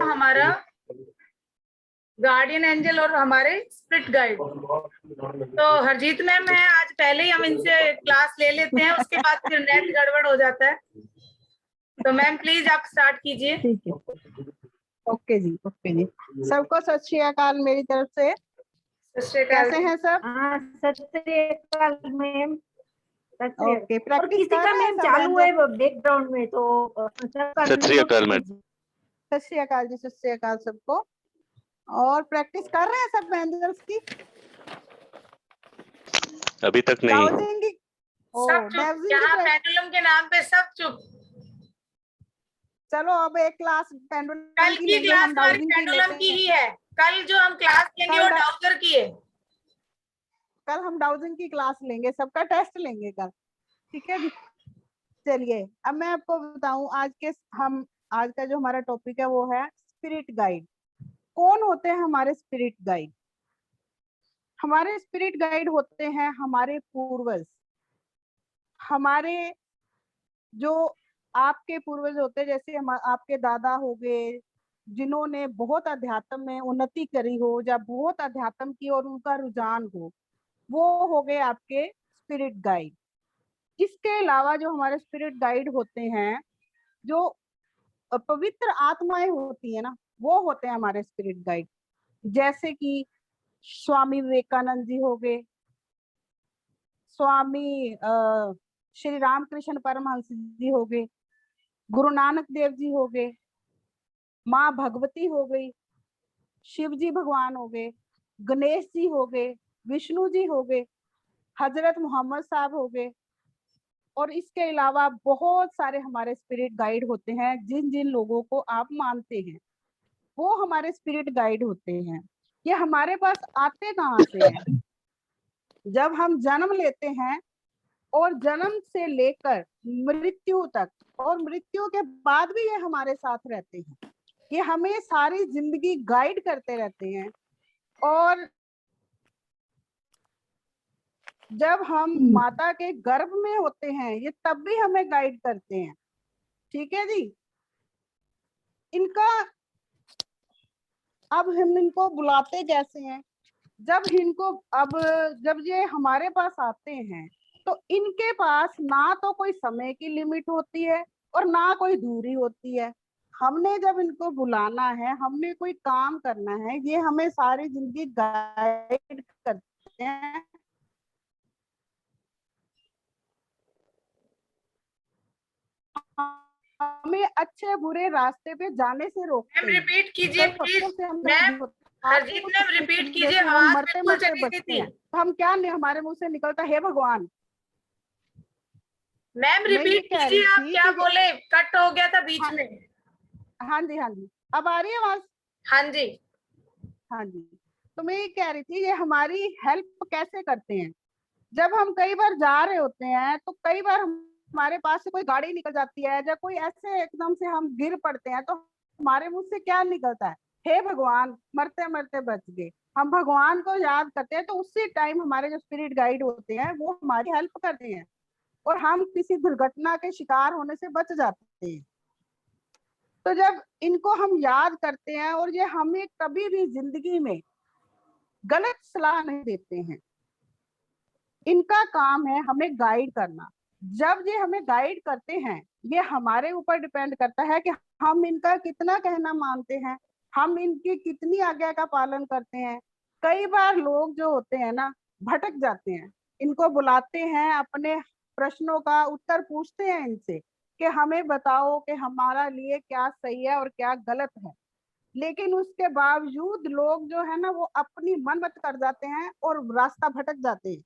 हमारा guardian angel और हमारे स्पिरिट गाइड। तो हरजीत मैम है, आज पहले ही हम इनसे क्लास ले लेते हैं, उसके बाद फिर नेट गड़बड़ हो जाता है। तो मैम प्लीज आप स्टार्ट कीजिए। ठीक है, ओके जी, ओके जी। सबको सत श्री अकाल मेरी तरफ से। सत श्री अकाल। कैसे हैं सब? हाँ, सत श्री अकाल मैम। ओके, और प्रैक्टिस किसी कर का रहे हैं मैम सब चालू एंजल? है बैकग्राउंड में, तो सत श्री अकाल मैम। सत श्री अकाल जी, सत श्री अकाल सबको। और प्रैक्टिस कर रहे हैं सब एंजल्स की? अभी तक नहीं। डाउजिंग की? सब चुप, यहाँ पेंडुलम के नाम पे सब चुप। चलो अब एक क्लास पेंडुलम कल की की लेंगे, क्लास हम हमारी डाउजिंग की पेंडुलम लेते की हैं। ही है। कल जो हम क्लास लेंगे वो डाउजर की है। कल हम डाउजिंग की क्लास लेंगे, सबका टेस्ट लेंगे कल, ठीक है जी। चलिए अब मैं आपको बताऊं आज का जो हमारा टॉपिक है वो है स्पिरिट गाइड। कौन होते हैं हमारे स्पिरिट गाइड? हमारे स्पिरिट गाइड होते हैं हमारे पूर्वज। हमारे जो आपके पूर्वज होते हैं, जैसे हम आपके दादा हो गए, जिन्होंने बहुत अध्यात्म में उन्नति करी हो या बहुत अध्यात्म की और उनका रुझान हो, वो हो गए आपके स्पिरिट गाइड। इसके अलावा जो हमारे स्पिरिट गाइड होते हैं, जो पवित्र आत्माएं होती है ना, वो होते हैं हमारे स्पिरिट गाइड। जैसे कि स्वामी विवेकानंद जी हो गए, स्वामी श्री रामकृष्ण परमहंस जी हो गए, गुरु नानक देव जी हो गए, माँ भगवती हो गई, शिव जी भगवान हो गए, गणेश जी हो गए, विष्णु जी हो गए, हजरत मोहम्मद साहब हो गए। और इसके अलावा बहुत सारे हमारे स्पिरिट गाइड होते हैं। जिन जिन लोगों को आप मानते हैं वो हमारे स्पिरिट गाइड होते हैं। ये हमारे पास आते कहाँ से हैं? जब हम जन्म लेते हैं और जन्म से लेकर मृत्यु तक, और मृत्यु के बाद भी ये हमारे साथ रहते हैं। ये हमें सारी जिंदगी गाइड करते रहते हैं। और जब हम माता के गर्भ में होते हैं ये तब भी हमें गाइड करते हैं, ठीक है जी। इनका अब हम इनको बुलाते कैसे हैं? जब ये हमारे पास आते हैं तो इनके पास ना तो कोई समय की लिमिट होती है और ना कोई दूरी होती है। हमने जब इनको बुलाना है, हमने कोई काम करना है, ये हमें सारी जिंदगी गाइड करते हैं। हमें अच्छे बुरे रास्ते पे जाने से रोकते हैं। मैम रिपीट कीजिए please. Ma'am Harjeet ma'am repeat कीजिए, हम आवाज मरते बिल्कुल मरते चली गई बचते थी। हैं तो हम क्या नहीं, हमारे मुंह से निकलता है भगवान। मैम रिपीट कीजिए, आप क्या बोले? कट हो गया था बीच में। हाँ जी, हाँ जी, अब आ रही है आवाज? हाँ जी, हाँ जी। तो मैं ये कह रही थी, ये हमारी हेल्प कैसे करते हैं? जब हम कई बार जा रहे होते हैं तो कई बार हमारे पास से कोई गाड़ी निकल जाती है या कोई ऐसे एकदम से हम गिर पड़ते हैं, तो हमारे मुंह से क्या निकलता है? हे भगवान, मरते मरते बच गए। हम भगवान को याद करते हैं तो उसी टाइम हमारे जो स्पिरिट गाइड होते हैं वो हमारी हेल्प करते हैं और हम किसी दुर्घटना के शिकार होने से बच जाते हैं। तो जब इनको हम याद करते हैं और ये हमें कभी भी जिंदगी में गलत सलाह नहीं देते हैं। इनका काम है हमें गाइड करना। जब ये हमें गाइड करते हैं, ये हमारे ऊपर डिपेंड करता है कि हम इनका कितना कहना मानते हैं, हम इनकी कितनी आज्ञा का पालन करते हैं। कई बार लोग जो होते हैं ना, भटक जाते हैं। इनको बुलाते हैं, अपने प्रश्नों का उत्तर पूछते हैं इनसे कि हमें बताओ कि हमारा लिए क्या सही है और क्या गलत है। लेकिन उसके बावजूद लोग जो है ना, वो अपनी मनमत कर जाते हैं और रास्ता भटक जाते हैं।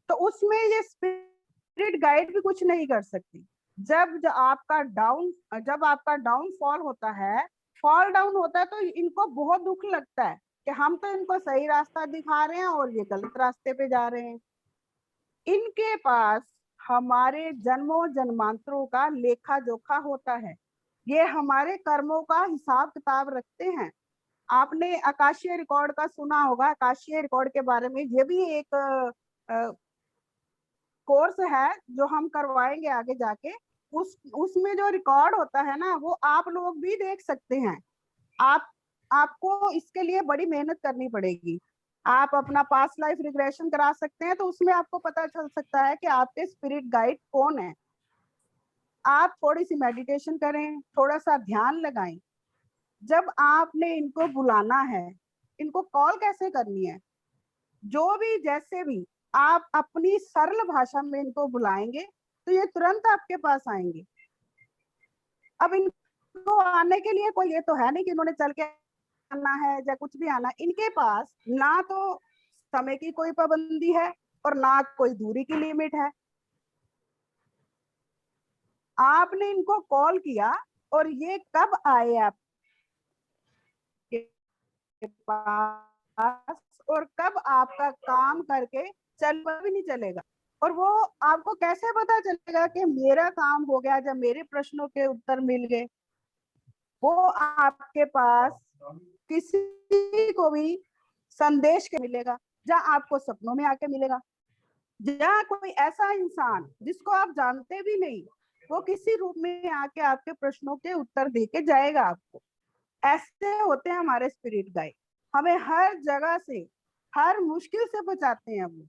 तो उसमें ये स्पिरिट गाइड भी कुछ नहीं कर सकती। जब आपका डाउनफॉल होता है, फॉल डाउन होता है, तो इनको बहुत दुख लगता है कि हम तो इनको सही रास्ता दिखा रहे हैं और ये गलत रास्ते पे जा रहे हैं। इनके पास हमारे जन्मों जन्मांतरों का लेखा जोखा होता है। ये हमारे कर्मों का हिसाब किताब रखते हैं। आपने आकाशीय रिकॉर्ड का सुना होगा। आकाशीय रिकॉर्ड के बारे में ये भी एक कोर्स है जो हम करवाएंगे आगे जाके। उसमें जो रिकॉर्ड होता है ना, वो आप लोग भी देख सकते हैं आपको इसके लिए बड़ी मेहनत करनी पड़ेगी। आप अपना पास्ट लाइफ रिग्रेशन करा सकते हैं, तो उसमें आपको पता चल सकता है कि आपके स्पिरिट गाइड कौन है। आप थोड़ी सी मेडिटेशन करें, थोड़ा सा ध्यान लगाएं। जब आपने इनको बुलाना है, इनको कॉल कैसे करनी है, जो भी जैसे भी आप अपनी सरल भाषा में इनको बुलाएंगे तो ये तुरंत आपके पास आएंगे। अब इनको आने के लिए कोई ये तो है नहीं कि इन्होंने चल के आना है या कुछ भी आना। इनके पास ना तो समय की कोई पाबंदी है और ना कोई दूरी की लिमिट है। आपने इनको कॉल किया और ये कब आए आपके पास और कब आपका काम करके चल भी नहीं चलेगा। और वो आपको कैसे पता चलेगा कि मेरा काम हो गया जब मेरे प्रश्नों के उत्तर मिल गए। वो आपके पास किसी को भी संदेश के मिलेगा, जहाँ आपको सपनों में आके मिलेगा, जहाँ कोई ऐसा इंसान जिसको आप जानते भी नहीं, वो किसी रूप में आके आपके प्रश्नों के उत्तर दे के जाएगा आपको। ऐसे होते हैं हमारे स्पिरिट गाइड। हमें हर जगह से, हर मुश्किल से बचाते हैं वो।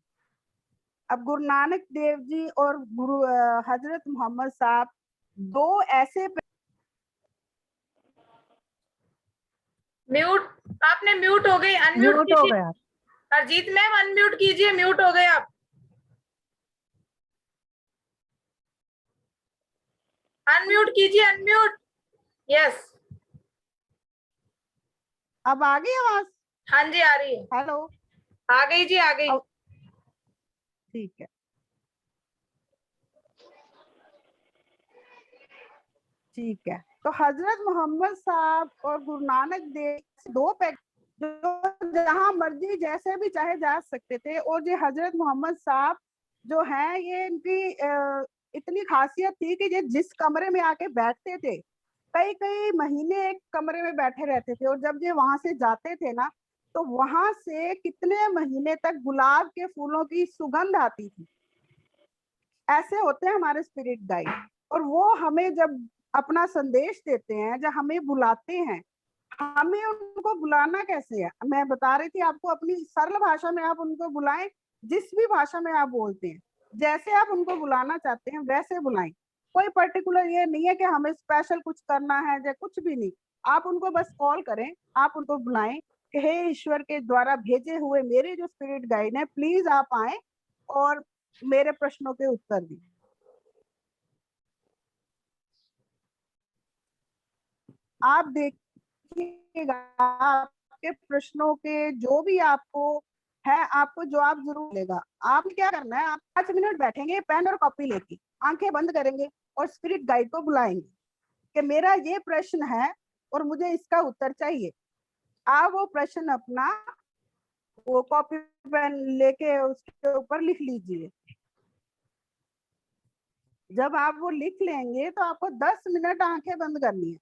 अब गुरु नानक देव जी और गुरु हजरत मोहम्मद साहब, दो ऐसे म्यूट, आपने म्यूट हो गई, अनम्यूट म्यूट हो कीजिए। गया। हरजीत मैम अनम्यूट कीजिए, म्यूट हो गए आप। अनम्यूट कीजिए, अनम्यूट। यस, अब आ गई आवाज? हाँ जी आ रही है। हेलो, आ गई जी, आ गई। ठीक है, ठीक है। तो हजरत मोहम्मद साहब और गुरु नानक देव दो पैक जो जहां मर्जी जैसे भी चाहे जा सकते थे। और ये हजरत मोहम्मद साहब जो हैं, ये इनकी इतनी खासियत थी कि ये जिस कमरे में आके बैठते थे, कई कई महीने एक कमरे में बैठे रहते थे। और जब ये वहां से जाते थे ना, तो वहां से कितने महीने तक गुलाब के फूलों की सुगंध आती थी। ऐसे होते हैं हमारे स्पिरिट गाइड। और वो हमें जब अपना संदेश देते हैं, जब हमें बुलाते हैं, हमें उनको बुलाना कैसे है मैं बता रही थी आपको। अपनी सरल भाषा में आप उनको बुलाएं, जिस भी भाषा में आप बोलते हैं, जैसे आप उनको बुलाना चाहते हैं वैसे बुलाएं। कोई पर्टिकुलर ये नहीं है कि हमें स्पेशल कुछ करना है या कुछ भी नहीं। आप उनको बस कॉल करें, आप उनको बुलाएं कि हे ईश्वर के द्वारा भेजे हुए मेरे जो स्पिरिट गाइड है, प्लीज आप आए और मेरे प्रश्नों के उत्तर दी। आप देखिएगा आपके प्रश्नों के जो भी आपको है, आपको जवाब जरूर मिलेगा। आप क्या करना है, आप 5 मिनट बैठेंगे पेन और कॉपी लेके, आंखें बंद करेंगे और स्पिरिट गाइड को बुलाएंगे कि मेरा ये प्रश्न है और मुझे इसका उत्तर चाहिए। आप वो प्रश्न अपना वो कॉपी पेन लेके उसके ऊपर लिख लीजिए। जब आप वो लिख लेंगे तो आपको 10 मिनट आंखें बंद करनी है।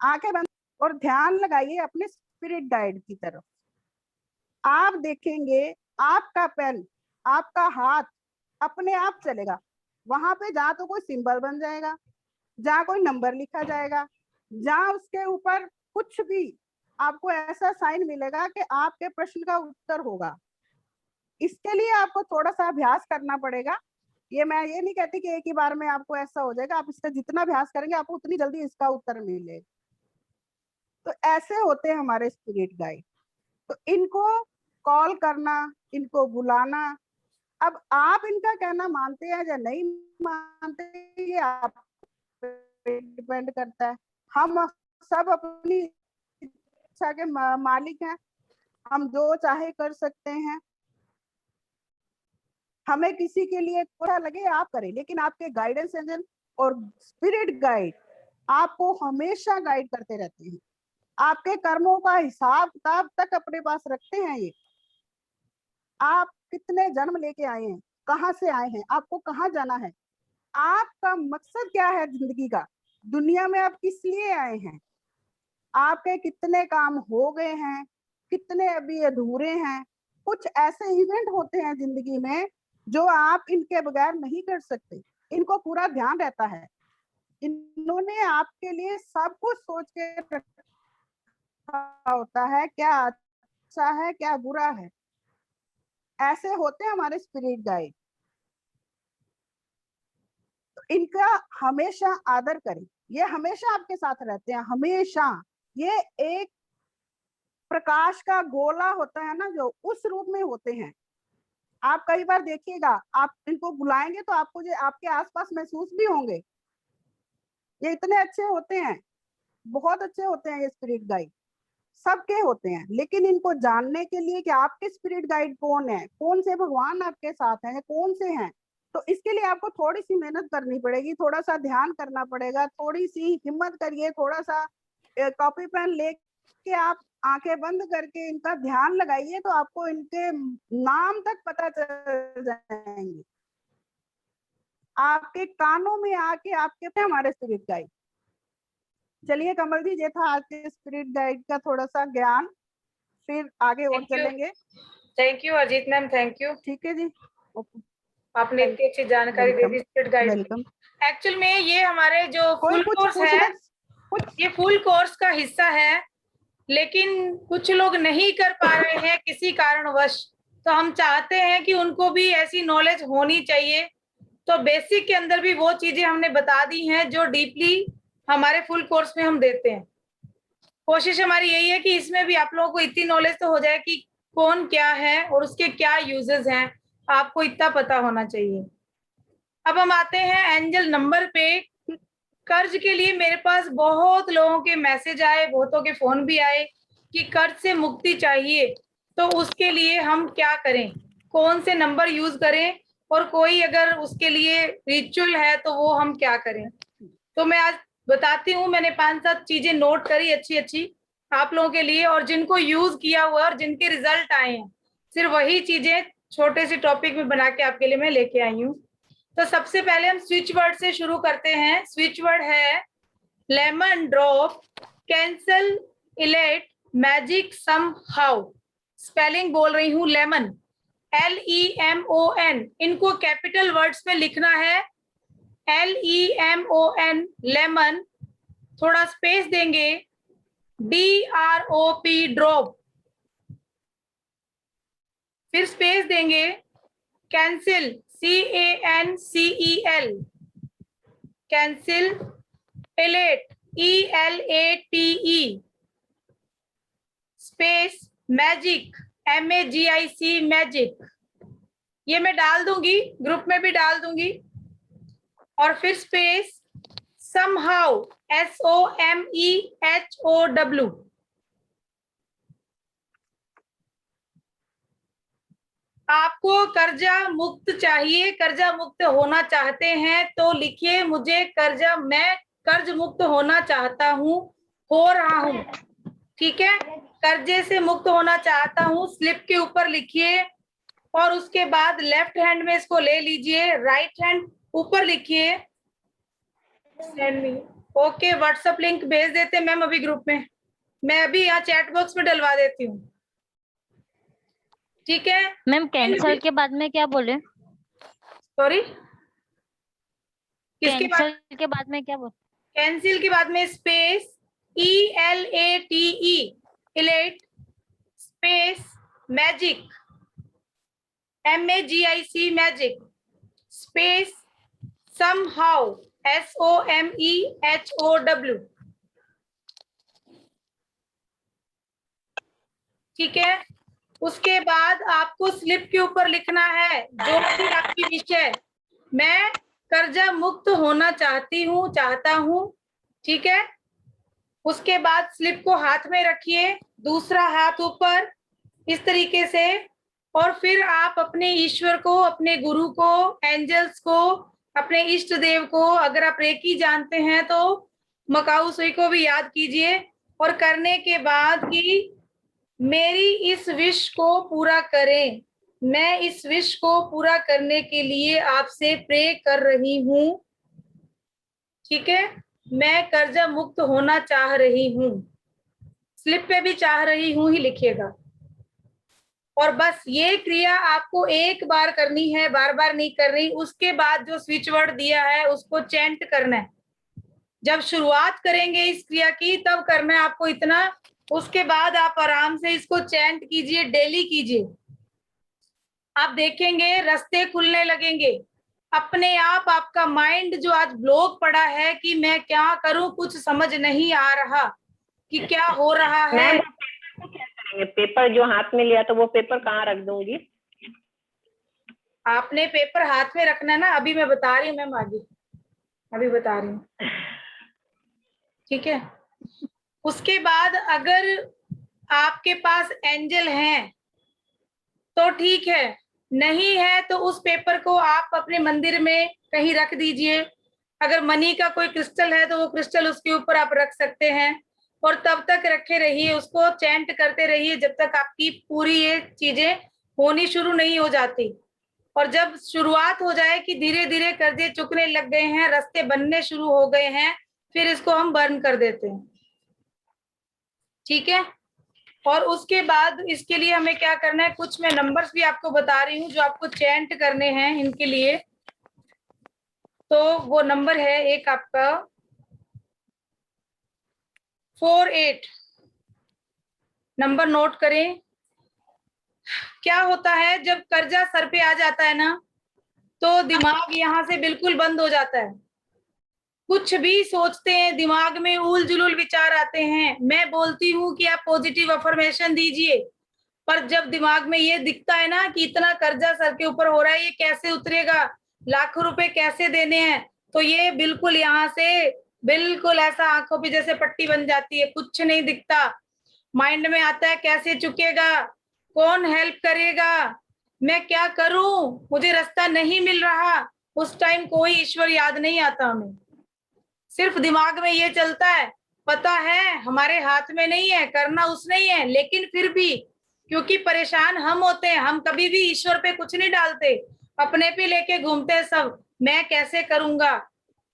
आंखें बंद और ध्यान लगाइए अपने स्पिरिट गाइड की तरफ। आप देखेंगे आपका पेन, आपका हाथ अपने आप चलेगा वहां पे, जहां तो कोई सिंबल बन जाएगा, जहां कोई नंबर लिखा जाएगा, जहां उसके ऊपर कुछ भी आपको ऐसा साइन मिलेगा कि आपके प्रश्न का उत्तर होगा। इसके लिए आपको थोड़ा सा अभ्यास करना पड़ेगा। मैं ये नहीं कहती कि एक ही बार में आपको ऐसा हो जाएगा। आप इसका जितना अभ्यास करेंगे आपको उतनी जल्दी इसका उत्तर मिलेगा। तो ऐसे होते हैं हमारे स्पिरिट गाइड। तो इनको कॉल करना, इनको बुलाना, अब आप इनका कहना मानते हैं या नहीं मानते, ये आप पे डिपेंड करता है। हम सब अपनी इच्छा के मालिक हैं, हम जो चाहे कर सकते हैं। हमें किसी के लिए थोड़ा लगे आप करें, लेकिन आपके गाइडेंस एंजल और स्पिरिट गाइड आपको हमेशा गाइड करते रहते हैं। आपके कर्मों का हिसाब किताब तक अपने पास रखते हैं ये। आप कितने जन्म लेके आए हैं, कहाँ से आए हैं, आपको कहाँ जाना है, आपका मकसद क्या है जिंदगी का, दुनिया में आप किस लिए आए हैं, आपके कितने काम हो गए हैं, कितने अभी अधूरे हैं। कुछ ऐसे इवेंट होते हैं जिंदगी में जो आप इनके बगैर नहीं कर सकते। इनको पूरा ध्यान रहता है। इन्होंने आपके लिए सब कुछ सोच के लिखा होता है, क्या अच्छा है क्या बुरा है। ऐसे होते हैं हमारे स्पिरिट गाइड। तो इनका हमेशा आदर करें, ये हमेशा आपके साथ रहते हैं, हमेशा। ये एक प्रकाश का गोला होता है ना, जो उस रूप में होते हैं। आप कई बार देखिएगा, आप इनको बुलाएंगे तो आपको ये आपके आसपास महसूस भी होंगे। ये इतने अच्छे होते हैं, बहुत अच्छे होते हैं ये स्पिरिट गाइड, सबके होते हैं। लेकिन इनको जानने के लिए कि आपके स्पिरिट गाइड कौन है, कौन से भगवान आपके साथ हैं, कौन से हैं, तो इसके लिए आपको थोड़ी सी मेहनत करनी पड़ेगी, थोड़ा सा ध्यान करना पड़ेगा, थोड़ी सी हिम्मत करिए, थोड़ा सा कॉपी पेन लेके आप आंखें बंद करके इनका ध्यान लगाइए, तो आपको इनके नाम तक पता चल जाएंगे। आपके कानों में आके आपके हमारे स्पिरिट गाइड। चलिए कमल जी, ये था आज के स्पिरिट गाइड का थोड़ा सा ज्ञान, फिर आगे और चलेंगे। Thank you Ajit ma'am, thank you. ठीक है जी, आपने इतनी अच्छी जानकारी दे दी स्पिरिट गाइड। वेलकम। एक्चुअल में ये हमारे जो कोई फुल कुछ कोर्स है, ये फुल कोर्स का हिस्सा है, लेकिन कुछ लोग नहीं कर पा रहे हैं किसी कारणवश। तो हम चाहते हैं कि उनको भी ऐसी नॉलेज होनी चाहिए। तो बेसिक के अंदर भी वो चीजें हमने बता दी हैं जो डीपली हमारे फुल कोर्स में हम देते हैं। कोशिश हमारी यही है कि इसमें भी आप लोगों को इतनी नॉलेज तो हो जाए कि कौन क्या है और उसके क्या यूजेस हैं, आपको इतना पता होना चाहिए। अब हम आते हैं एंजल नंबर पे। कर्ज के लिए मेरे पास बहुत लोगों के मैसेज आए, बहुतों के फोन भी आए कि कर्ज से मुक्ति चाहिए, तो उसके लिए हम क्या करें, कौन से नंबर यूज करें, और कोई अगर उसके लिए रिचुअल है तो वो हम क्या करें। तो मैं आज बताती हूँ, मैंने 5-7 चीजें नोट करी अच्छी अच्छी आप लोगों के लिए, और जिनको यूज किया हुआ और जिनके रिजल्ट आए हैं, सिर्फ वही चीजें छोटे से टॉपिक में बना के आपके लिए मैं लेके आई हूँ। तो सबसे पहले हम स्विच वर्ड से शुरू करते हैं। स्विच वर्ड है lemon drop, cancel, elate, magic, somehow. Spelling बोल रही हूँ, लेमन, LEMON। इनको कैपिटल वर्ड्स में लिखना है, LEMON, लेमन। थोड़ा स्पेस देंगे, DROP, ड्रॉप, फिर स्पेस देंगे, cancel, CANCEL, cancel, elate, ELATE, space, magic, MAGIC, magic. ये मैं डाल दूंगी, ग्रुप में भी डाल दूंगी। और फिर स्पेस, somehow, SOMEHOW। आपको कर्जा मुक्त चाहिए, कर्जा मुक्त होना चाहते हैं तो लिखिए, मुझे कर्जा, मैं कर्ज मुक्त होना चाहता हूँ, हो रहा हूँ। ठीक है, कर्जे से मुक्त होना चाहता हूँ, स्लिप के ऊपर लिखिए, और उसके बाद लेफ्ट हैंड में इसको ले लीजिए, राइट हैंड ऊपर लिखिए, send me. Okay, WhatsApp link भेज देते मैम अभी ग्रुप में, मैं अभी यहाँ चैट बॉक्स में डलवा देती हूँ। ठीक है मैम, कैंसल के बाद में क्या बोले? सॉरी, किसके बाद? कैंसल के बाद में क्या बोले? कैंसिल के बाद में space, ELATE, elate, space, magic, MAGIC, magic, space, somehow, SOMEHOW। ठीक है, उसके बाद आपको स्लिप के ऊपर लिखना है जो भी आपकी विश है, मैं कर्जा मुक्त होना चाहता हूँ। ठीक है, उसके बाद स्लिप को हाथ में रखिए, दूसरा हाथ ऊपर इस तरीके से, और फिर आप अपने ईश्वर को, अपने गुरु को, एंजल्स को, अपने इष्ट देव को, अगर आप रेकी जानते हैं तो मकाऊ सुई को भी याद कीजिए, और करने के बाद कि मेरी इस विश को पूरा करें, मैं इस विश को पूरा करने के लिए आपसे प्रे कर रही हूँ। ठीक है, मैं कर्जा मुक्त होना चाह रही हूँ, स्लिप पे भी चाह रही हूँ ही लिखिएगा। और बस ये क्रिया आपको एक बार करनी है, बार बार नहीं करनी। उसके बाद जो स्विच वर्ड दिया है उसको चैंट करना है। जब शुरुआत करेंगे इस क्रिया की तब करना है आपको इतना उसके बाद आप आराम से इसको चैंट कीजिए, डेली कीजिए। आप देखेंगे रास्ते खुलने लगेंगे अपने आप। आपका माइंड जो आज ब्लॉक पड़ा है कि मैं क्या करूं, कुछ समझ नहीं आ रहा कि क्या हो रहा है। मैम पेपर को क्या करेंगे? पेपर जो हाथ में लिया तो वो पेपर कहाँ रख दूंगी? आपने पेपर हाथ में रखना है ना, अभी मैं बता रही हूँ मैम, आगे अभी बता रही हूँ, ठीक है। उसके बाद अगर आपके पास एंजल हैं तो ठीक है, नहीं है तो उस पेपर को आप अपने मंदिर में कहीं रख दीजिए। अगर मनी का कोई क्रिस्टल है तो वो क्रिस्टल उसके ऊपर आप रख सकते हैं, और तब तक रखे रहिए, उसको चैंट करते रहिए जब तक आपकी पूरी ये चीजें होनी शुरू नहीं हो जाती। और जब शुरुआत हो जाए कि धीरे धीरे कर्जे चुकने लग गए हैं, रास्ते बनने शुरू हो गए हैं, फिर इसको हम बर्न कर देते हैं, ठीक है। और उसके बाद इसके लिए हमें क्या करना है, कुछ मैं नंबर्स भी आपको बता रही हूँ जो आपको चैंट करने हैं इनके लिए। तो वो नंबर है एक आपका 48, नंबर नोट करें। क्या होता है जब कर्जा सर पे आ जाता है ना, तो दिमाग यहाँ से बिल्कुल बंद हो जाता है। कुछ भी सोचते हैं, दिमाग में उल जुलूल विचार आते हैं। मैं बोलती हूँ कि आप पॉजिटिव अफर्मेशन दीजिए, पर जब दिमाग में ये दिखता है ना कि इतना कर्जा सर के ऊपर हो रहा है, ये कैसे उतरेगा, लाखों रुपए कैसे देने हैं, तो ये बिल्कुल यहाँ से बिल्कुल ऐसा आंखों पे जैसे पट्टी बन जाती है, कुछ नहीं दिखता। माइंड में आता है कैसे चुकेगा, कौन हेल्प करेगा, मैं क्या करूं, मुझे रास्ता नहीं मिल रहा। उस टाइम कोई ईश्वर याद नहीं आता हमें, सिर्फ दिमाग में ये चलता है। पता है हमारे हाथ में नहीं है, करना उसने ही है, लेकिन फिर भी क्योंकि परेशान हम होते हैं, हम कभी भी ईश्वर पे कुछ नहीं डालते, अपने पे लेके घूमते हैं सब, मैं कैसे करूंगा।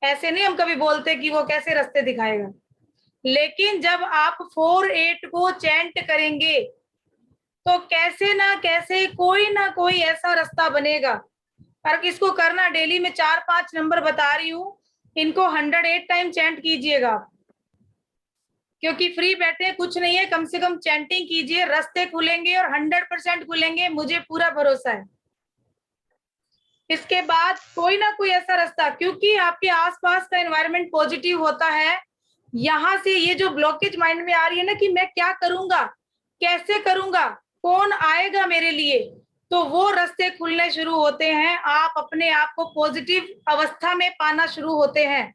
ऐसे नहीं हम कभी बोलते कि वो कैसे रास्ते दिखाएगा। लेकिन जब आप 48 को चैंट करेंगे तो कैसे ना कैसे कोई ना कोई ऐसा रास्ता बनेगा। और इसको करना डेली में 4-5 नंबर बता रही हूँ, इनको 108 टाइम चैंट कीजिएगा, क्योंकि फ्री बैठे कुछ नहीं है, कम से कम चैंटिंग कीजिए, रास्ते खुलेंगे और 100% खुलेंगे, मुझे पूरा भरोसा है। इसके बाद कोई ना कोई ऐसा रास्ता, क्योंकि आपके आसपास का एनवायरनमेंट पॉजिटिव होता है, यहाँ से ये जो ब्लॉकेज माइंड में आ रही है ना कि मैं क्या करूंगा, कैसे करूंगा, कौन आएगा मेरे लिए, तो वो रास्ते खुलने शुरू होते हैं। आप अपने आप को पॉजिटिव अवस्था में पाना शुरू होते हैं,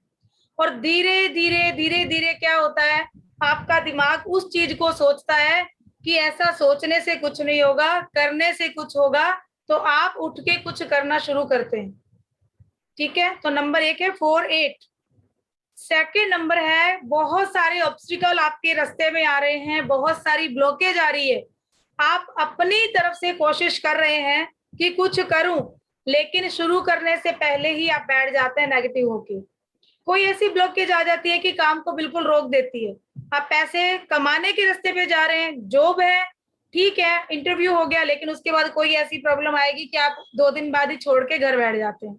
और धीरे धीरे धीरे धीरे क्या होता है, आपका दिमाग उस चीज को सोचता है कि ऐसा सोचने से कुछ नहीं होगा, करने से कुछ होगा, तो आप उठ के कुछ करना शुरू करते हैं, ठीक है। तो नंबर 1 है 48। सेकेंड नंबर है बहुत सारे ऑब्स्टिकल आपके रास्ते में आ रहे हैं, बहुत सारी ब्लॉकेज आ रही है, आप अपनी तरफ से कोशिश कर रहे हैं कि कुछ करूं, लेकिन शुरू करने से पहले ही आप बैठ जाते हैं नेगेटिव होके। कोई ऐसी ब्लॉकेज आ जाती है कि काम को बिल्कुल रोक देती है। आप पैसे कमाने के रास्ते पे जा रहे हैं, जॉब है, ठीक है, इंटरव्यू हो गया, लेकिन उसके बाद कोई ऐसी प्रॉब्लम आएगी कि आप 2 दिन बाद ही छोड़ के घर बैठ जाते हैं।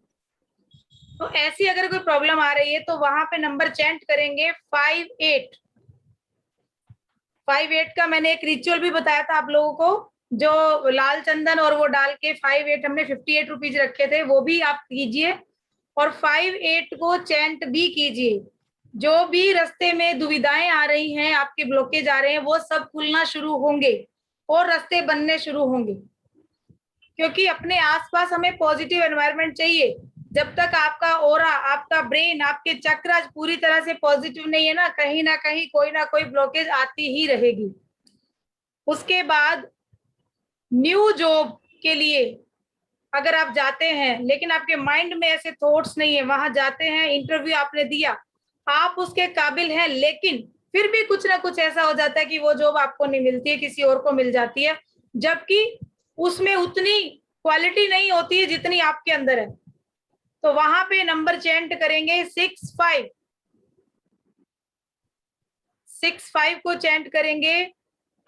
तो ऐसी अगर कोई प्रॉब्लम आ रही है तो वहां पे नंबर चैंट करेंगे 58। 58 का मैंने एक रिचुअल भी बताया था आप लोगों को, जो लाल चंदन और वो डाल के 58 हमने 58 रुपीज रखे थे, वो भी आप कीजिए, और 58 को चैंट भी कीजिए। जो भी रास्ते में दुविधाएं आ रही हैं, आपके ब्लॉकेज आ रहे हैं, वो सब खुलना शुरू होंगे और रास्ते बनने शुरू होंगे, क्योंकि अपने आसपास हमें पॉजिटिव एनवायरनमेंट चाहिए। जब तक आपका ऑरा, आपका ब्रेन, आपके चक्रास पूरी तरह से पॉजिटिव नहीं है ना कहीं कोई ना कोई ब्लॉकेज आती ही रहेगी। उसके बाद न्यू जॉब के लिए अगर आप जाते हैं, लेकिन आपके माइंड में ऐसे थॉट्स नहीं है, वहां जाते हैं, इंटरव्यू आपने दिया, आप उसके काबिल हैं, लेकिन फिर भी कुछ ना कुछ ऐसा हो जाता है कि वो जॉब आपको नहीं मिलती है, किसी और को मिल जाती है, जबकि उसमें उतनी क्वालिटी नहीं होती है जितनी आपके अंदर है। तो वहां पे नंबर चेंट करेंगे 65। 65 को चेंट करेंगे,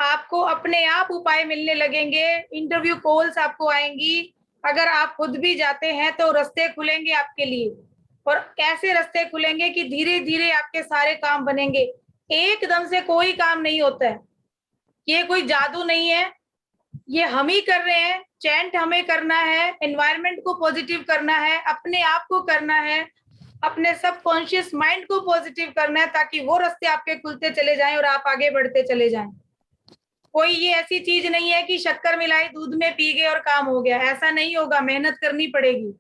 आपको अपने आप उपाय मिलने लगेंगे, इंटरव्यू कॉल्स आपको आएंगी। अगर आप खुद भी जाते हैं तो रास्ते खुलेंगे आपके लिए। और कैसे रास्ते खुलेंगे कि धीरे धीरे आपके सारे काम बनेंगे। एकदम से कोई काम नहीं होता है, ये कोई जादू नहीं है, ये हम ही कर रहे हैं। चैंट हमें करना है, एनवायरनमेंट को पॉजिटिव करना है, अपने आप को करना है, अपने सबकॉन्शियस माइंड को पॉजिटिव करना है, ताकि वो रास्ते आपके खुलते चले जाएं और आप आगे बढ़ते चले जाएं। कोई ये ऐसी चीज नहीं है कि शक्कर मिलाई दूध में पी गए और काम हो गया, ऐसा नहीं होगा। मेहनत करनी पड़ेगी,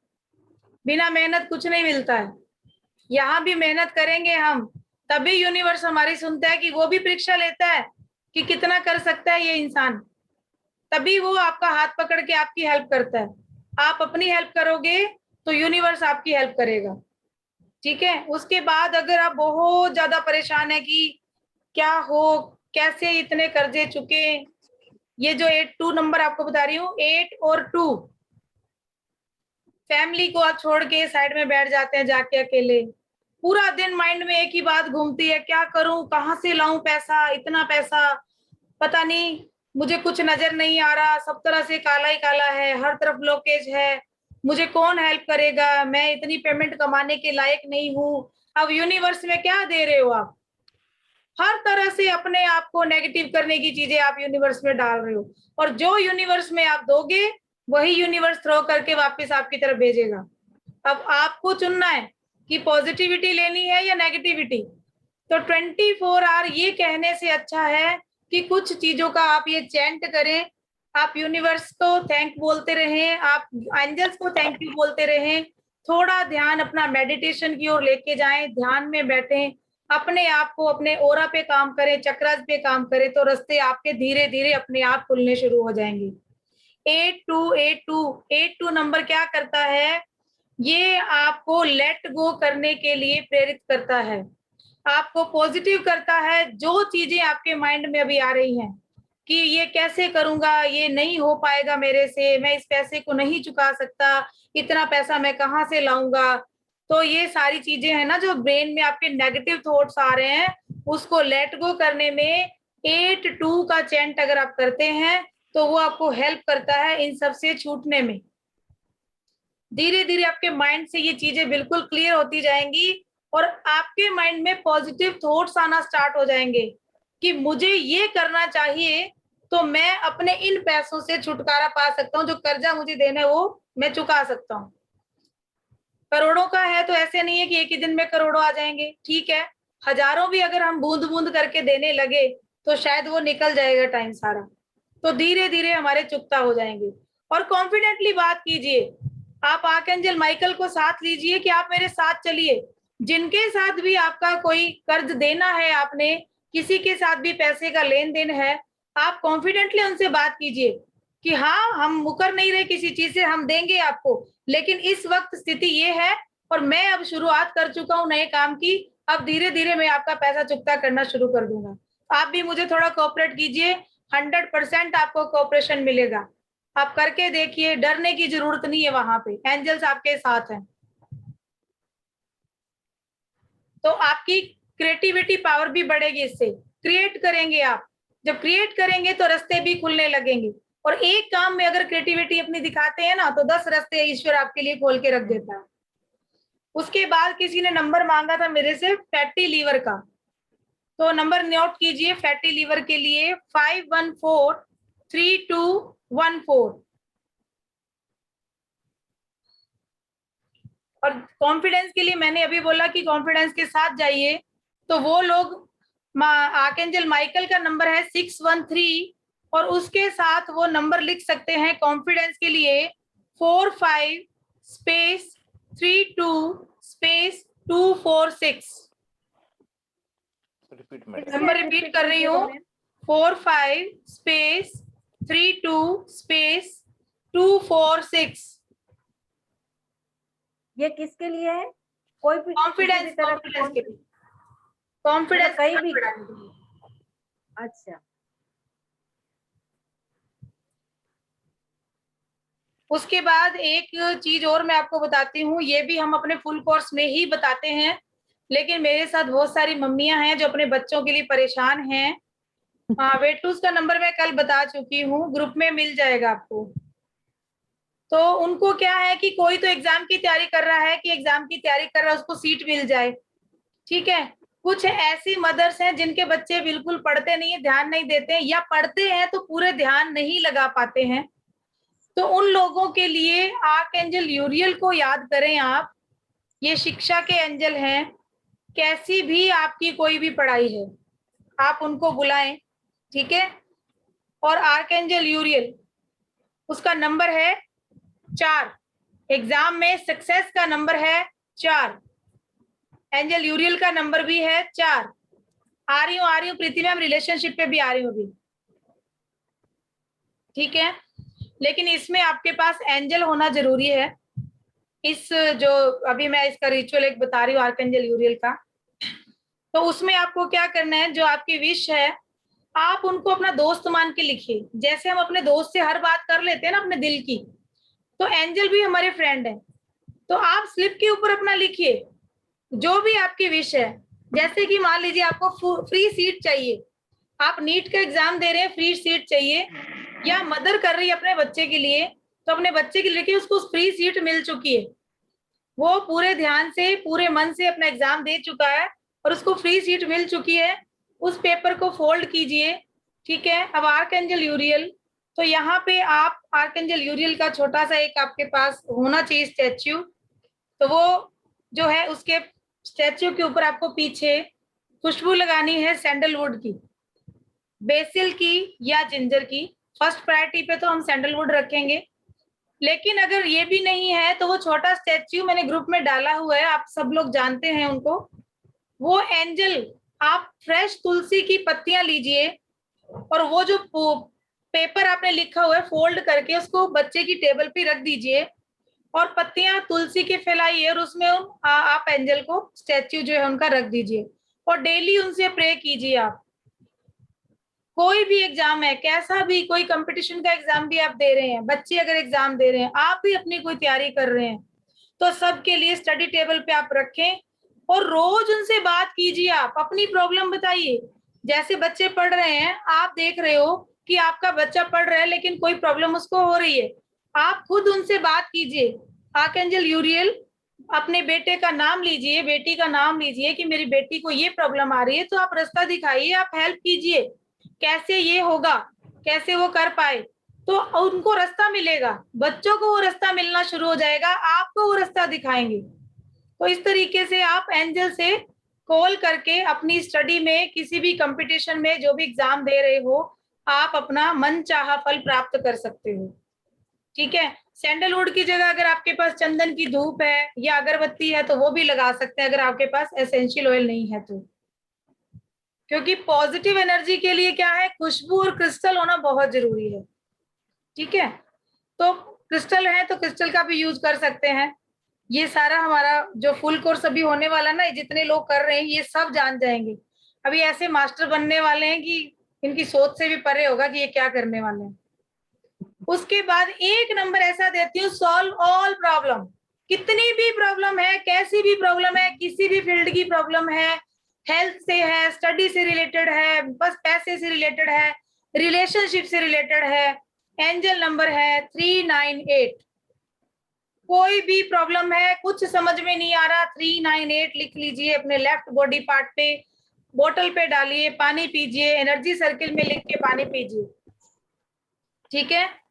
बिना मेहनत कुछ नहीं मिलता है। यहाँ भी मेहनत करेंगे हम, तभी यूनिवर्स हमारी सुनता है कि वो भी परीक्षा लेता है कि कितना कर सकता है ये इंसान, तभी वो आपका हाथ पकड़ के आपकी हेल्प करता है। आप अपनी हेल्प करोगे तो यूनिवर्स आपकी हेल्प करेगा, ठीक है। उसके बाद अगर आप बहुत ज्यादा परेशान है कि क्या हो, कैसे इतने कर्जे चुके, ये जो 8-2 नंबर आपको बता रही हूँ, 8 और 2, फैमिली को आप छोड़ के साइड में बैठ जाते हैं जाके अकेले, पूरा दिन माइंड में एक ही बात घूमती है, क्या करूं, कहाँ से लाऊं पैसा, इतना पैसा, पता नहीं, मुझे कुछ नजर नहीं आ रहा, सब तरह से काला ही काला है, हर तरफ ब्लॉकेज है, मुझे कौन हेल्प करेगा, मैं इतनी पेमेंट कमाने के लायक नहीं हूँ। अब यूनिवर्स में क्या दे रहे हो आप? हर तरह से अपने आप को नेगेटिव करने की चीजें आप यूनिवर्स में डाल रहे हो, और जो यूनिवर्स में आप दोगे वही यूनिवर्स थ्रो करके वापस आपकी तरफ भेजेगा। अब आपको चुनना है कि पॉजिटिविटी लेनी है या नेगेटिविटी। तो 24 आवर ये कहने से अच्छा है कि कुछ चीजों का आप ये चैंट करें, आप यूनिवर्स को थैंक बोलते रहें, आप एंजल्स को थैंक यू बोलते रहें, थोड़ा ध्यान अपना मेडिटेशन की ओर लेके जाएं, ध्यान में बैठें, अपने आप को अपने ओरा पे काम करें, चक्रास पे काम करें, तो रास्ते आपके धीरे धीरे अपने आप खुलने शुरू हो जाएंगे। 8282 नंबर क्या करता है? ये आपको लेट गो करने के लिए प्रेरित करता है, आपको पॉजिटिव करता है। जो चीजें आपके माइंड में अभी आ रही हैं कि ये कैसे करूंगा, ये नहीं हो पाएगा मेरे से, मैं इस पैसे को नहीं चुका सकता, इतना पैसा मैं कहाँ से लाऊंगा, तो ये सारी चीजें हैं ना जो ब्रेन में आपके नेगेटिव थॉट्स आ रहे हैं, उसको लेट गो करने में 8-2 का चैंट अगर आप करते हैं तो वो आपको हेल्प करता है इन सब से छूटने में। धीरे धीरे आपके माइंड से ये चीजें बिल्कुल क्लियर होती जाएंगी और आपके माइंड में पॉजिटिव थॉट्स आना स्टार्ट हो जाएंगे कि मुझे ये करना चाहिए तो मैं अपने इन पैसों से छुटकारा पा सकता हूँ, जो कर्जा मुझे देना है वो मैं चुका सकता हूँ। करोड़ों का है तो ऐसे नहीं है कि एक ही दिन में करोड़ों आ जाएंगे, ठीक है, हजारों भी अगर हम बूंद बूंद करके देने लगे तो शायद वो निकल जाएगा टाइम सारा, तो धीरे धीरे हमारे चुकता हो जाएंगे। और कॉन्फिडेंटली बात कीजिए, आप आर्कएंजल माइकल को साथ लीजिए कि आप मेरे साथ चलिए, जिनके साथ भी आपका कोई कर्ज देना है, आपने किसी के साथ भी पैसे का लेन देन है, आप कॉन्फिडेंटली उनसे बात कीजिए कि हाँ हम मुकर नहीं रहे किसी चीज से, हम देंगे आपको, लेकिन इस वक्त स्थिति ये है और मैं अब शुरुआत कर चुका हूँ नए काम की, अब धीरे धीरे मैं आपका पैसा चुकता करना शुरू कर दूंगा, आप भी मुझे थोड़ा कोऑपरेट कीजिए, 100% आपको कोऑपरेशन मिलेगा। आप करके देखिए, डरने की जरूरत नहीं है, वहां पे एंजल्स आपके साथ हैं। तो आपकी क्रिएटिविटी पावर भी बढ़ेगी, इससे क्रिएट करेंगे आप, जब क्रिएट करेंगे तो रास्ते भी खुलने लगेंगे, और एक काम में अगर क्रिएटिविटी अपनी दिखाते हैं ना तो 10 रास्ते ईश्वर आपके लिए खोल के रख देता है। उसके बाद किसी ने नंबर मांगा था मेरे से फैटी लीवर का, तो नंबर नोट कीजिए फैटी लीवर के लिए 514321 और कॉन्फिडेंस के लिए मैंने अभी बोला कि कॉन्फिडेंस के साथ जाइए, तो वो लोग आर्कएंजल माइकल का नंबर है 613 और उसके साथ वो नंबर लिख सकते हैं कॉन्फिडेंस के लिए 45 स्पेस 32 स्पेस 246। नंबर रिपीट कर रही हूँ, 45 स्पेस 32 स्पेस 246। ये किसके लिए है? कोई भी कॉन्फिडेंस के लिए, कॉन्फिडेंस कहीं भी। अच्छा, उसके बाद एक चीज और मैं आपको बताती हूँ, ये भी हम अपने फुल कोर्स में ही बताते हैं, लेकिन मेरे साथ बहुत सारी मम्मियां हैं जो अपने बच्चों के लिए परेशान हैं। वेटूस का नंबर मैं कल बता चुकी हूँ, ग्रुप में मिल जाएगा आपको। तो उनको क्या है कि कोई तो एग्जाम की तैयारी कर रहा है कि एग्जाम की तैयारी कर रहा है उसको सीट मिल जाए, ठीक है, कुछ ऐसी मदर्स हैं जिनके बच्चे बिल्कुल पढ़ते नहीं है, ध्यान नहीं देते हैं, या पढ़ते हैं तो पूरे ध्यान नहीं लगा पाते हैं। तो उन लोगों के लिए आर्कएंजल यूरियल को याद करें आप। ये शिक्षा के एंजल हैं। कैसी भी आपकी कोई भी पढ़ाई है, आप उनको बुलाएं, ठीक है। और आर्कएंजल यूरियल, उसका नंबर है 4। एग्जाम में सक्सेस का नंबर है 4। एंजल यूरियल का नंबर भी है 4। आ रही हूँ प्रीति मैम, रिलेशनशिप पे भी आ रही हूँ अभी, ठीक है। लेकिन इसमें आपके पास एंजल होना जरूरी है। इस जो अभी मैं इसका रिचुअल एक बता रही हूँ आर्कएंजल यूरियल का, तो उसमें आपको क्या करना है, जो आपकी विश है आप उनको अपना दोस्त मान के लिखिए। जैसे हम अपने दोस्त से हर बात कर लेते हैं ना अपने दिल की, तो एंजल भी हमारे फ्रेंड है। तो आप स्लिप के ऊपर अपना लिखिए जो भी आपकी विश है। जैसे कि मान लीजिए आपको फ्री सीट चाहिए, आप नीट का एग्जाम दे रहे हैं, फ्री सीट चाहिए, या मदर कर रही है अपने बच्चे के लिए, तो अपने बच्चे के लिए लिखिए उसको फ्री सीट मिल चुकी है, वो पूरे ध्यान से पूरे मन से अपना एग्जाम दे चुका है और उसको फ्री सीट मिल चुकी है। उस पेपर को फोल्ड कीजिए, ठीक है। अब आर्कएंजल यूरियल, तो यहाँ पे आप आर्कएंजल यूरियल का छोटा सा एक आपके पास होना चाहिए स्टैच्यू। तो वो जो है उसके स्टैच्यू के ऊपर आपको पीछे खुशबू लगानी है सैंडलवुड की, बेसिल की या जिंजर की। फर्स्ट प्रायोरिटी पे तो हम सैंडलवुड रखेंगे, लेकिन अगर ये भी नहीं है तो वो छोटा स्टैच्यू मैंने ग्रुप में डाला हुआ है, आप सब लोग जानते हैं उनको। वो एंजल, आप फ्रेश तुलसी की पत्तियां लीजिए और वो जो पेपर आपने लिखा हुआ है फोल्ड करके उसको बच्चे की टेबल पे रख दीजिए और पत्तियां तुलसी के फैलाइए और उसमें आप एंजल को स्टैच्यू जो है उनका रख दीजिए और डेली उनसे प्रे कीजिए। आप कोई भी एग्जाम है, कैसा भी, कोई कंपटीशन का एग्जाम भी आप दे रहे हैं, बच्चे अगर एग्जाम दे रहे हैं, आप भी अपनी कोई तैयारी कर रहे हैं, तो सबके लिए स्टडी टेबल पे आप रखें और रोज उनसे बात कीजिए। आप अपनी प्रॉब्लम बताइए। जैसे बच्चे पढ़ रहे हैं, आप देख रहे हो कि आपका बच्चा पढ़ रहा है लेकिन कोई प्रॉब्लम उसको हो रही है, आप खुद उनसे बात कीजिए। आर्कएंजल यूरियल, अपने बेटे का नाम लीजिए, बेटी का नाम लीजिए कि मेरी बेटी को ये प्रॉब्लम आ रही है, तो आप रास्ता दिखाइए, आप हेल्प कीजिए, कैसे ये होगा, कैसे वो कर पाए, तो उनको रास्ता मिलेगा, बच्चों को वो रास्ता मिलना शुरू हो जाएगा, आपको वो रास्ता दिखाएंगे। तो इस तरीके से आप एंजल से कॉल करके अपनी स्टडी में, किसी भी कंपटीशन में, जो भी एग्जाम दे रहे हो, आप अपना मन चाहा फल प्राप्त कर सकते हो, ठीक है। सैंडलवुड की जगह अगर आपके पास चंदन की धूप है या अगरबत्ती है तो वो भी लगा सकते हैं, अगर आपके पास एसेंशियल ऑयल नहीं है तो। क्योंकि पॉजिटिव एनर्जी के लिए क्या है, खुशबू और क्रिस्टल होना बहुत जरूरी है, ठीक है। तो क्रिस्टल है तो क्रिस्टल का भी यूज कर सकते हैं। ये सारा हमारा जो फुल कोर्स अभी होने वाला ना, जितने लोग कर रहे हैं ये सब जान जाएंगे। अभी ऐसे मास्टर बनने वाले हैं कि इनकी सोच से भी परे होगा कि ये क्या करने वाले हैं। उसके बाद एक नंबर ऐसा देती हूँ, सॉल्व ऑल प्रॉब्लम। कितनी भी प्रॉब्लम है, कैसी भी प्रॉब्लम है, किसी भी फील्ड की प्रॉब्लम है, हेल्थ से है, स्टडी से रिलेटेड है, बस पैसे से रिलेटेड है, रिलेशनशिप से रिलेटेड है, एंजल नंबर है 398। कोई भी प्रॉब्लम है, कुछ समझ में नहीं आ रहा, 398 लिख लीजिए अपने लेफ्ट बॉडी पार्ट पे, बोतल पे डालिए, पानी पीजिए, एनर्जी सर्किल में लिख के पानी पीजिए, ठीक है।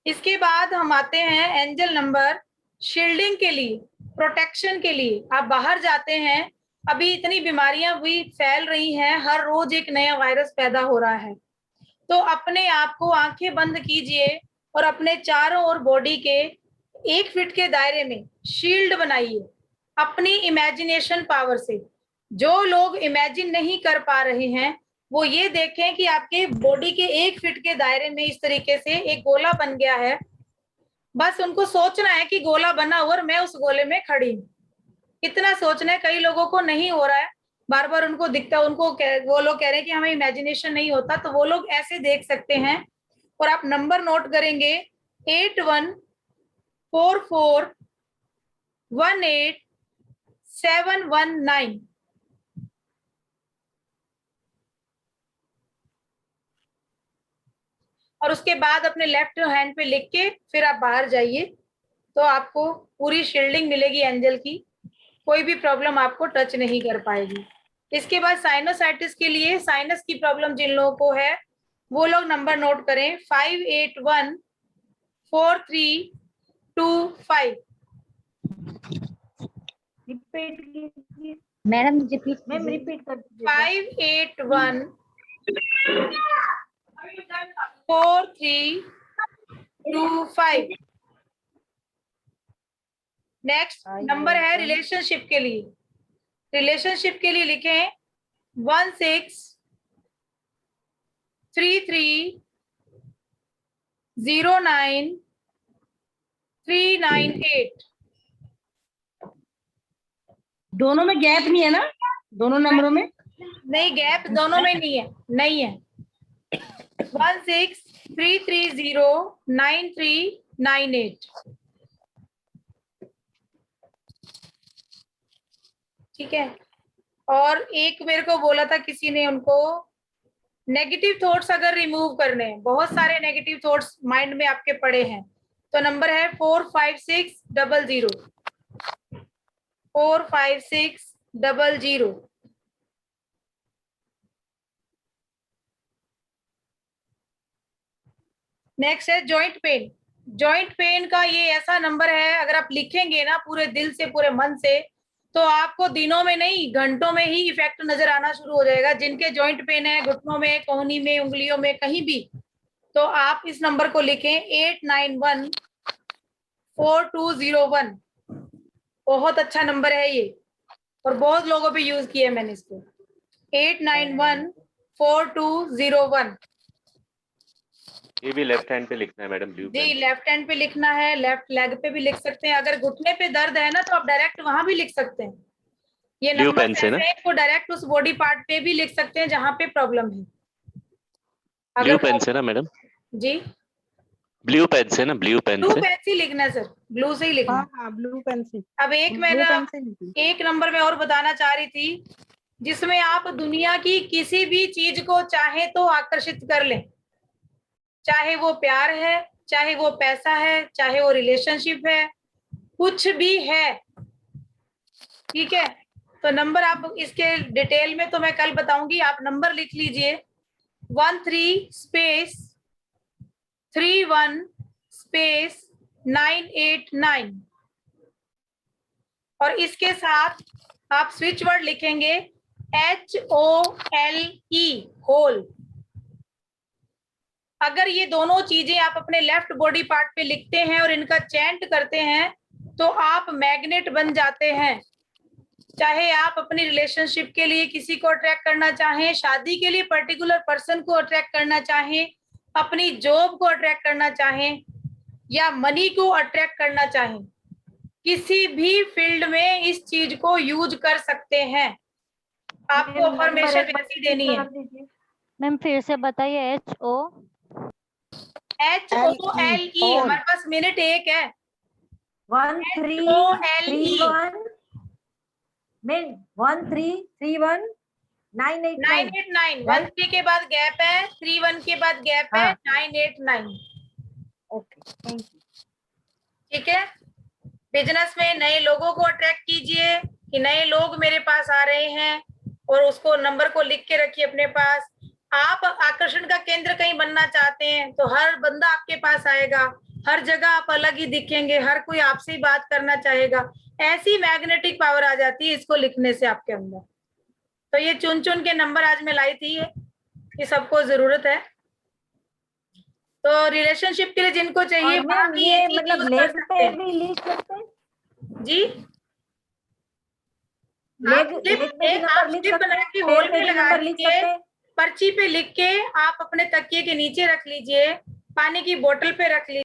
इसके बाद हम आते हैं एंजल नंबर शील्डिंग के लिए, प्रोटेक्शन के लिए। आप बाहर जाते हैं, अभी इतनी बीमारियां भी फैल रही हैं, हर रोज एक नया वायरस पैदा हो रहा है, तो अपने आप को आंखें बंद कीजिए और अपने चारों ओर बॉडी के 1 फीट के दायरे में शील्ड बनाइए अपनी इमेजिनेशन पावर से। जो लोग इमेजिन नहीं कर पा रहे हैं वो ये देखें कि आपके बॉडी के 1 फीट के दायरे में इस तरीके से एक गोला बन गया है। बस उनको सोचना है कि गोला बना हुआ और मैं उस गोले में खड़ी हूँ, इतना सोचना है। कई लोगों को नहीं हो रहा है, बार बार उनको दिखता है, वो लोग कह रहे हैं कि हमें इमेजिनेशन नहीं होता, तो वो लोग ऐसे देख सकते हैं। और आप नंबर नोट करेंगे 814418 और उसके बाद अपने लेफ्ट हैंड पे लिख के फिर आप बाहर जाइए, तो आपको पूरी शील्डिंग मिलेगी एंजल की, कोई भी प्रॉब्लम आपको टच नहीं कर पाएगी। इसके बाद साइनोसाइटिस के लिए, साइनस की प्रॉब्लम जिन लोगों को है वो लोग नंबर नोट करें, 581432 रिपीट कीजिए मैडम रिपीट मैम, रिपीट कर दीजिए 581432 नेक्स्ट नंबर है रिलेशनशिप के लिए। रिलेशनशिप के लिए लिखें 16330939 दोनों में गैप नहीं है ना, दोनों नंबरों में? नहीं, गैप दोनों में नहीं है, नहीं है। 16330939 ठीक है। और एक मेरे को बोला था किसी ने, उनको नेगेटिव थॉट्स अगर रिमूव करने हैं, बहुत सारे नेगेटिव थॉट्स माइंड में आपके पड़े हैं, तो नंबर है 45600 45600। नेक्स्ट है जॉइंट पेन। जॉइंट पेन का ये ऐसा नंबर है, अगर आप लिखेंगे ना पूरे दिल से, पूरे मन से, तो आपको दिनों में नहीं घंटों में ही इफेक्ट नजर आना शुरू हो जाएगा। जिनके जॉइंट पेन है घुटनों में, कोहनी में, उंगलियों में, कहीं भी, तो आप इस नंबर को लिखें 89142001। बहुत अच्छा नंबर है ये, और बहुत लोगों पे यूज किया है मैंने इसको। 89142001। ये भी लेफ्ट हैंड पे लिखना है मैडम, ब्लू जी, पेन। लेफ्ट हैंड पे लिखना है, लेफ्ट लेग पे भी लिख सकते हैं। अगर घुटने पे दर्द है ना तो आप डायरेक्ट वहां भी लिख सकते हैं। ये ब्लू नंबर पेन से ना? को डायरेक्ट उस बॉडी पार्ट पे भी लिख सकते हैं जहां पे प्रॉब्लम है। ब्लू पेन से ना मैडम? जी, ब्लू पेन से ना, ब्लू पेन ब्लू से। पेन से लिखना है सर, ब्लू से ही लिखना। हाँ हाँ, ब्लू पेन से। अब एक ब्लू मेरा पेन से लिखी। एक नंबर में और बताना चाह रही थी, जिसमें आप दुनिया की किसी भी चीज को चाहे तो आकर्षित कर लें, चाहे वो प्यार है, चाहे वो पैसा है, चाहे वो रिलेशनशिप है, कुछ भी है, ठीक है। तो नंबर आप इसके डिटेल में तो मैं कल बताऊंगी, आप नंबर लिख लीजिए 13 स्पेस 31 स्पेस 989, और इसके साथ आप स्विच वर्ड लिखेंगे HOLE, होल। अगर ये दोनों चीजें आप अपने लेफ्ट बॉडी पार्ट पे लिखते हैं और इनका चैंट करते हैं तो आप मैग्नेट बन जाते हैं। चाहे आप अपनी रिलेशनशिप के लिए किसी को अट्रैक्ट करना चाहें, शादी के लिए पर्टिकुलर पर्सन को अट्रैक्ट करना चाहें, अपनी जॉब को अट्रैक्ट करना चाहें, या मनी को अट्रैक्ट करना चाहें, किसी भी फील्ड में इस चीज को यूज कर सकते हैं। आपको अफर्मेशन वैसी देनी है। मैम फिर से बताइए HOLE, हमारे पास मिनट एक है। 1331 में 1331 989। 989, 13 के बाद गैप है, 31 के बाद गैप है, 989। Okay, thank you. ठीक है। बिजनेस में नए लोगों को अट्रैक्ट कीजिए कि नए लोग मेरे पास आ रहे हैं, और उसको नंबर को लिख के रखिए अपने पास। आप आकर्षण का केंद्र कहीं बनना चाहते हैं तो हर बंदा आपके पास आएगा, हर जगह आप अलग ही दिखेंगे, हर कोई आपसे ही बात करना चाहेगा। ऐसी मैग्नेटिक पावर आ जाती है इसको लिखने से आपके अंदर। तो ये चुन चुन के नंबर आज मैं लाई थी, ये सबको जरूरत है। तो रिलेशनशिप के लिए जिनको चाहिए, और मैम बाकी ये चीज़ मतलब use कर लेग सकते पे हैं। भी लिख सकते हैं? जी, लेग आप लेग पे भी एक नंबर लिख स्लिप सकते बना हैं, के पैर होल पे में भी लगा नंबर लिख लीजिए, सकते हैं। पर्ची पे लिख के आप अपने तकिए के नीचे रख लीजिए, पानी की बोतल पे रख लीजिए।